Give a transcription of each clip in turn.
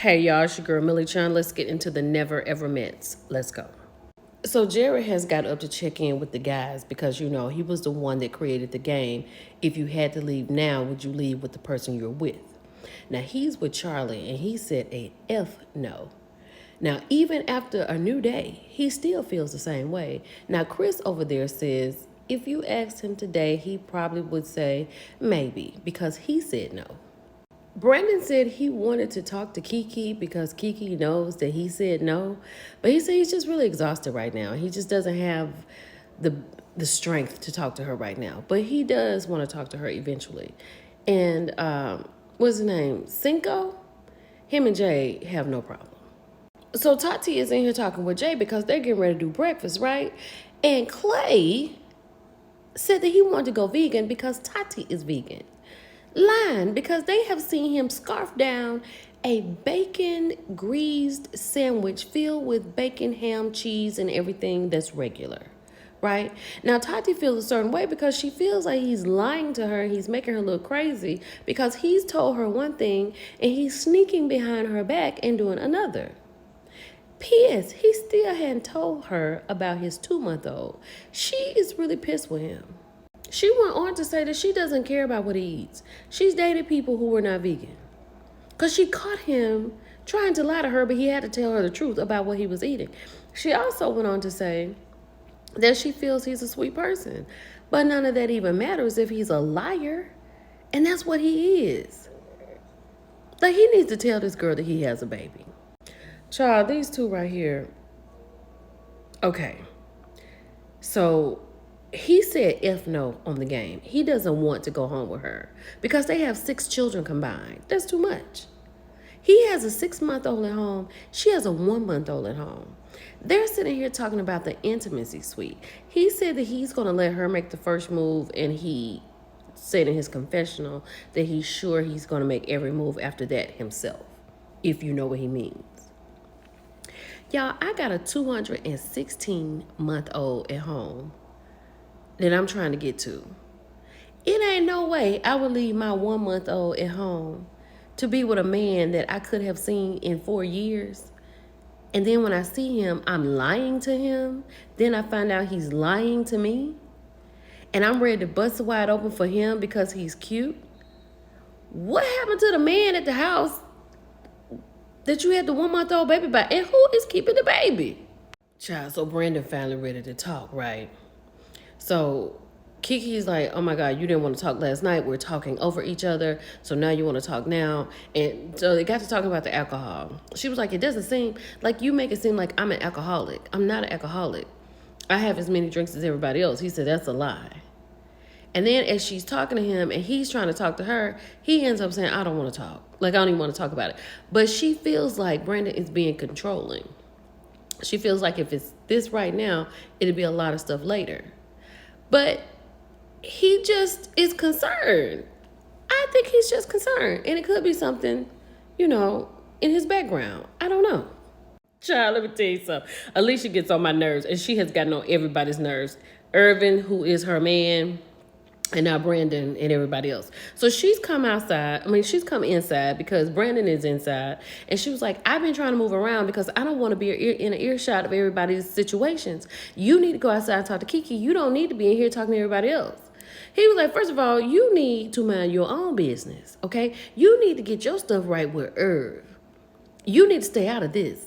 Hey y'all, it's your girl Millie Chan. Let's get into the never ever mets. Let's go. So Jared has got up to check in with the guys because he was the one that created the game. If you had to leave now, would you leave with the person you're with? Now he's with Charlie and he said a F no. Now even after a new day, he still feels the same way. Now Chris over there says if you asked him today, he probably would say maybe because he said no. Brandon said he wanted to talk to Kiki because Kiki knows that he said no, but he said he's just really exhausted right now. He just doesn't have the strength to talk to her right now, but he does want to talk to her eventually. And what's his name? Cinco? Him and Jay have no problem. So Tati is in here talking with Jay because they're getting ready to do breakfast, right? And Clay said that he wanted to go vegan because Tati is vegan. Lying because they have seen him scarf down a bacon greased sandwich filled with bacon, ham, cheese, and everything that's regular, right? Now Tati feels a certain way because she feels like he's lying to her. He's making her look crazy because he's told her one thing and he's sneaking behind her back and doing another. P.S. He still hadn't told her about his 2-month-old. She is really pissed with him. She went on to say that she doesn't care about what he eats. She's dated people who were not vegan. Because she caught him trying to lie to her, but he had to tell her the truth about what he was eating. She also went on to say that she feels he's a sweet person. But none of that even matters if he's a liar. And that's what he is. Like, he needs to tell this girl that he has a baby. Child, these two right here. Okay. So he said F no on the game. He doesn't want to go home with her because they have 6 children combined. That's too much. He has a 6-month-old at home. She has a 1-month-old at home. They're sitting here talking about the intimacy suite. He said that he's going to let her make the first move, and he said in his confessional that he's sure he's going to make every move after that himself, if you know what he means. Y'all, I got a 216-month-old at home that I'm trying to get to. It ain't no way I would leave my 1-month-old at home to be with a man that I could have seen in 4 years. And then when I see him, I'm lying to him. Then I find out he's lying to me. And I'm ready to bust it wide open for him because he's cute. What happened to the man at the house that you had the 1-month-old baby by? And who is keeping the baby? Child, so Brandon finally ready to talk, right? So Kiki's like, oh my God, you didn't want to talk last night. We're talking over each other. So now you want to talk now. And so they got to talking about the alcohol. She was like, it doesn't seem like you make it seem like I'm an alcoholic. I'm not an alcoholic. I have as many drinks as everybody else. He said, that's a lie. And then as she's talking to him and he's trying to talk to her, he ends up saying, I don't want to talk. Like, I don't even want to talk about it. But she feels like Brandon is being controlling. She feels like if it's this right now, it'll be a lot of stuff later. But he just is concerned. I think he's just concerned. And it could be something, in his background. I don't know. Child, let me tell you something. Alicia gets on my nerves, and she has gotten on everybody's nerves. Irvin, who is her man, and now Brandon and everybody else. So she's come inside because Brandon is inside. And she was like, I've been trying to move around because I don't want to be in an earshot of everybody's situations. You need to go outside and talk to Kiki. You don't need to be in here talking to everybody else. He was like, first of all, you need to mind your own business, okay? You need to get your stuff right with Irv. You need to stay out of this.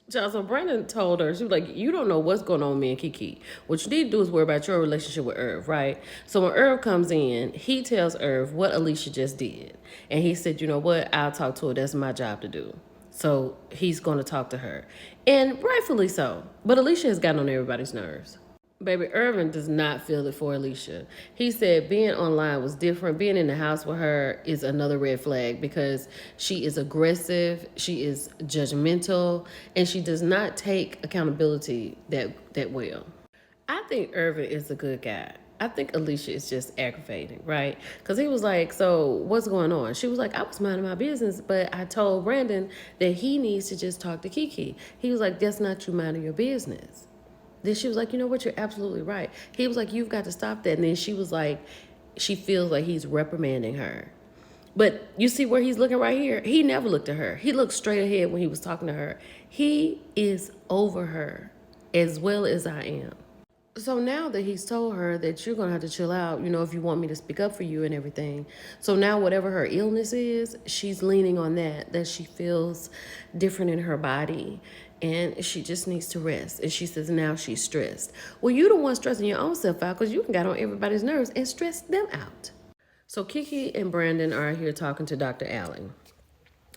So Brandon told her, she was like, you don't know what's going on with me and Kiki. What you need to do is worry about your relationship with Irv, right? So when Irv comes in, he tells Irv what Alicia just did. And he said, you know what? I'll talk to her. That's my job to do. So he's going to talk to her. And rightfully so. But Alicia has gotten on everybody's nerves. Baby, Irvin does not feel it for Alicia. He said being online was different. Being in the house with her is another red flag because she is aggressive, she is judgmental, and she does not take accountability that well. I think Irvin is a good guy. I think Alicia is just aggravating, right? Because he was like, so what's going on? She was like, I was minding my business, but I told Brandon that he needs to just talk to Kiki. He was like, that's not you minding your business. Then she was like, you know what? You're absolutely right. He was like, you've got to stop that. And then she was like, she feels like he's reprimanding her. But you see where he's looking right here? He never looked at her. He looked straight ahead when he was talking to her. He is over her as well as I am. So now that he's told her that you're going to have to chill out, if you want me to speak up for you and everything. So now whatever her illness is, she's leaning on that she feels different in her body and she just needs to rest. And she says now she's stressed. Well, you the one stressing your own self out because you got on everybody's nerves and stressed them out. So Kiki and Brandon are here talking to Dr. Allen.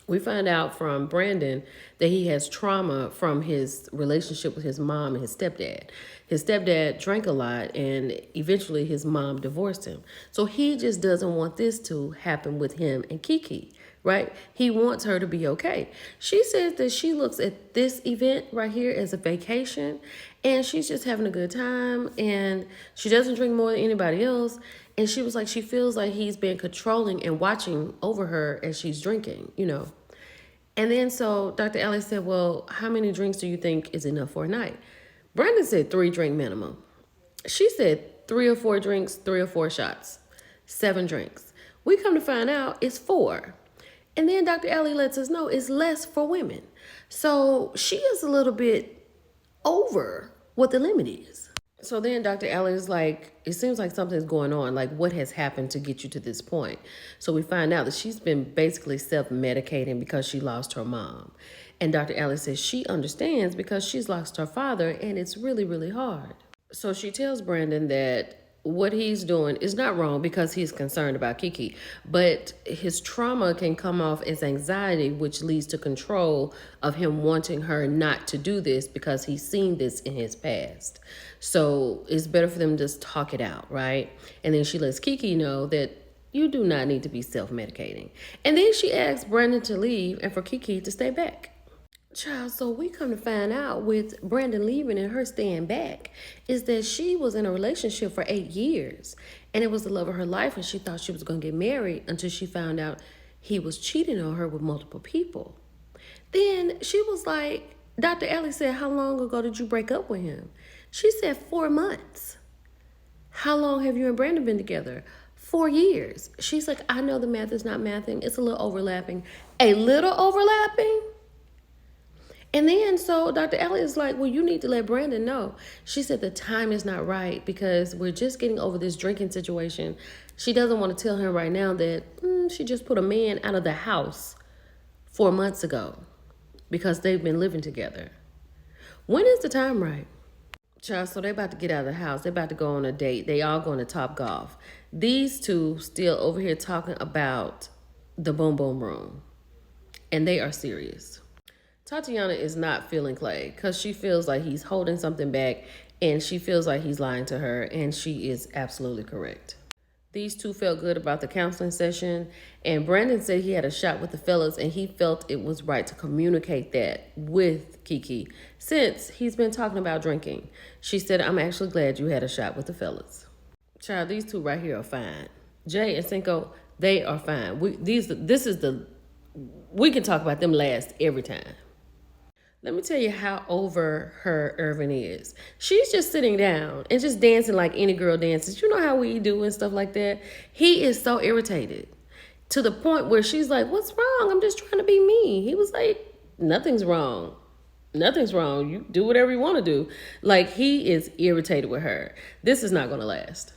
We find out from Brandon that he has trauma from his relationship with his mom and his stepdad. His stepdad drank a lot and eventually his mom divorced him. So he just doesn't want this to happen with him and Kiki, right? He wants her to be okay. She says that she looks at this event right here as a vacation and she's just having a good time and she doesn't drink more than anybody else. And she was like, she feels like he's been controlling and watching over her as she's drinking, And then so Dr. Allen said, well, how many drinks do you think is enough for a night? Brandon said 3 drink minimum. She said 3 or 4 drinks, 3 or 4 shots, 7 drinks. We come to find out it's 4. And then Dr. Allen lets us know it's less for women. So she is a little bit over what the limit is. So then Dr. Allen is like, it seems like something's going on. Like, what has happened to get you to this point? So we find out that she's been basically self-medicating because she lost her mom. And Dr. Allen says she understands because she's lost her father and it's really, really hard. So she tells Brandon that what he's doing is not wrong because he's concerned about Kiki, but his trauma can come off as anxiety, which leads to control of him wanting her not to do this because he's seen this in his past. So it's better for them to just talk it out, right? And then she lets Kiki know that you do not need to be self-medicating. And then she asks Brandon to leave and for Kiki to stay back. Child, so we come to find out with Brandon leaving and her staying back is that she was in a relationship for 8 years and it was the love of her life and she thought she was going to get married until she found out he was cheating on her with multiple people. Then she was like, Dr. Allen said, how long ago did you break up with him? She said 4 months. How long have you and Brandon been together? 4 years. She's like, I know the math is not mathing. It's a little overlapping. A little overlapping? And then so Dr. Allen is like, well, you need to let Brandon know. She said the time is not right because we're just getting over this drinking situation. She doesn't want to tell him right now that she just put a man out of the house 4 months ago because they've been living together. When is the time right? Child, so they're about to get out of the house. They're about to go on a date. They all going to Top Golf. These two still over here talking about the boom boom room. And they are serious. Tatiana is not feeling Clay because she feels like he's holding something back and she feels like he's lying to her, and she is absolutely correct. These two felt good about the counseling session, and Brandon said he had a shot with the fellas and he felt it was right to communicate that with Kiki since he's been talking about drinking. She said, I'm actually glad you had a shot with the fellas. Child, these two right here are fine. Jay and Cinco, they are fine. We can talk about them last every time. Let me tell you how over her Irvin is. She's just sitting down and just dancing like any girl dances. You know how we do and stuff like that? He is so irritated to the point where she's like, what's wrong? I'm just trying to be me. He was like, nothing's wrong. Nothing's wrong. You do whatever you want to do. Like, he is irritated with her. This is not going to last.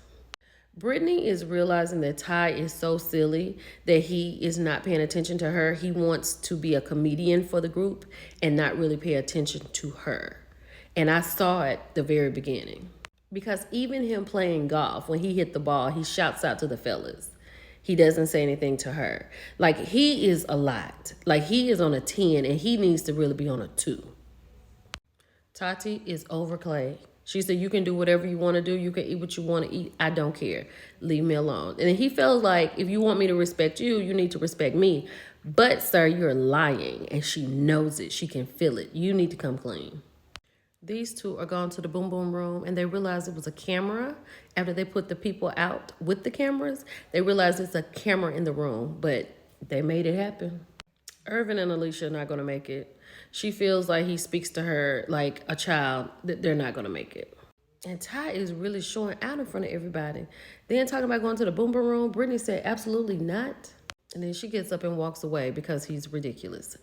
Brittany is realizing that Ty is so silly that he is not paying attention to her. He wants to be a comedian for the group and not really pay attention to her. And I saw it the very beginning. Because even him playing golf, when he hit the ball, he shouts out to the fellas. He doesn't say anything to her. Like, he is a lot. Like, he is on a 10 and he needs to really be on a 2. Tati is over Clay. She said, you can do whatever you want to do. You can eat what you want to eat. I don't care. Leave me alone. And he felt like, if you want me to respect you, you need to respect me. But, sir, you're lying. And she knows it. She can feel it. You need to come clean. These two are gone to the boom boom room and they realized it was a camera. After they put the people out with the cameras, they realized it's a camera in the room, but they made it happen. Irvin and Alicia are not going to make it. She feels like he speaks to her like a child, that they're not going to make it. And Ty is really showing out in front of everybody. Then talking about going to the boom boom room, Brittany said, absolutely not. And then she gets up and walks away because he's ridiculous.